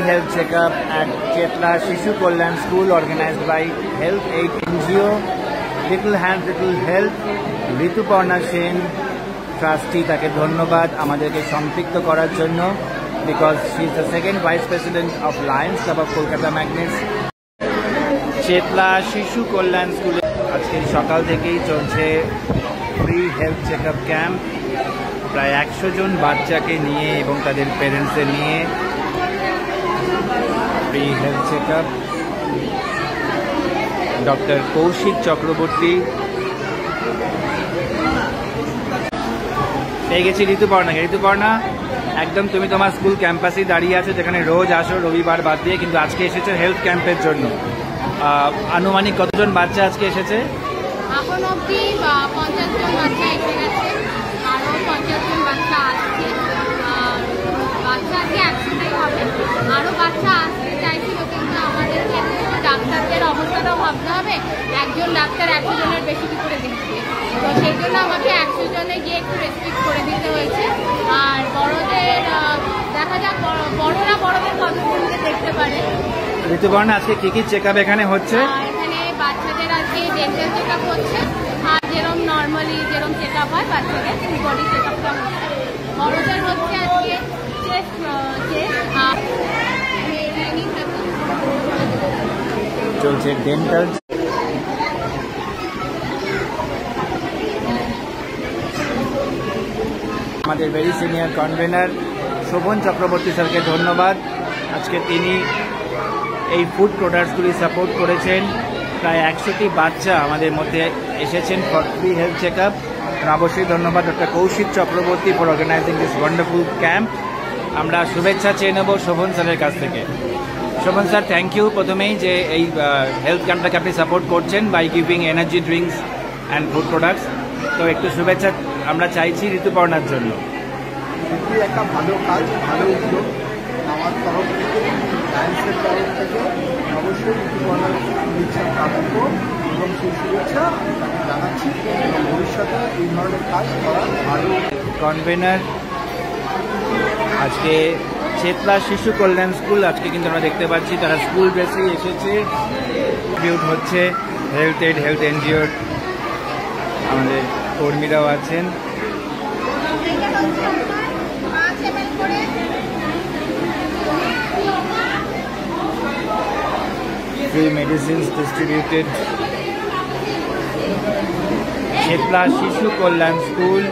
health checkup at Chetla Shishu Kolyan School organized by Health Aid NGO, Little Hands Little Health, Rituparna Sen, trustee তাকে ধন্যবাদ আমাদেরকে সম্পৃক্ত করার জন্য, because she is the second vice president of Lions Club of Kolkata Magnets. Chetla শিশু কল্যাণ স্কুলে আজকে সকাল থেকেই চলছে free health check up camp. প্রায় 100 জন বাচ্চাকে নিয়ে এবং তাদের প্যারেন্টসদের নিয়ে free health check up. Doctor Kaushik Chakraborty, পেয়ে গেছি ঋতুপর্ণাকে। ঋতুপর্ণা, একদম তুমি তোমার স্কুল ক্যাম্পাসেই দাঁড়িয়ে আছো, যেখানে রোজ আসো রবিবার বাদ দিয়ে, কিন্তু আজকে এসেছো হেলথ ক্যাম্পের জন্য। আনুমানিক কতজন বাচ্চা আজকে এসেছে? এখন অবধি 50 জন বাচ্চা এসে গেছে, আরও 50 জন বাচ্চা আসছে। বাচ্চা আজকে একসাথেই হবে, আরও বাচ্চা আসতে চাইছিল, কিন্তু আমাদের ক্ষেত্রে ডাক্তারদের অবস্থাটাও ভাবতে হবে। একজন ডাক্তার 100 জনের বেশি কি করে দেখবে, তো সেই জন্য আমাকে 100 জনে গিয়ে একটু রেস্ট্রিক্ট করে দিতে হয়েছে। আর বড়দের দেখা যাক, বড়রা বড়দের কতজনকে দেখতে পারে। ঋতুপর্ণা, আজকে কি কি চেক আপ এখানে হচ্ছে? এখানে বাচ্চাদের আজকে ডেন্টাল চেক আপ হচ্ছে, আর যেরকম নর্মালি যেরকম চেক আপ হয় বাচ্চাদের ফুল বডি চেক আপটা হচ্ছে। বড়দের হচ্ছে আজকে চেস্ট চলছে ডেন্টাল। আমাদের very senior convener Shovan Chakraborty স্যারকে ধন্যবাদ। আজকে তিনি এই ফুড প্রোডাক্টসগুলি সাপোর্ট করেছেন। প্রায় 100টি বাচ্চা আমাদের মধ্যে এসেছেন for free health check up. অবশ্যই ধন্যবাদ doctor Kaushik Chakraborty for organising this wonderful camp. আমরা শুভেচ্ছা চেয়ে নেব শোভন স্যারের কাছ থেকে। শোভন স্যার, থ্যাংক ইউ প্রথমেই যে এই হেলথ ক্যাম্পটাকে আপনি সাপোর্ট করছেন by giving energy drinks and food products. তো একটু শুভেচ্ছা আমরা চাইছি ঋতুপর্ণার জন্য। একটা ভালো কাজ, ভালো উদ্যোগ আমার তরফ থেকে, লায়ন্সের তরফ থেকে অবশ্যই ঋতুপর্ণার শুভেচ্ছা কামনা এবং সেই শুভেচ্ছা তাকে জানাচ্ছি এবং ভবিষ্যতে এই ধরনের কাজ করার আরও। কনভেনার আজকে চেতলা শিশু কল্যাণ স্কুল, আজকে কিন্তু আমরা দেখতে পাচ্ছি তারা স্কুল ড্রেসেই এসেছে। ট্রিবিউট হচ্ছে হেলথ এড, হেলথ এনজিওর আমাদের কর্মীরাও আছেন। Free medicines distributed. Chetla Shishu Kolyan School.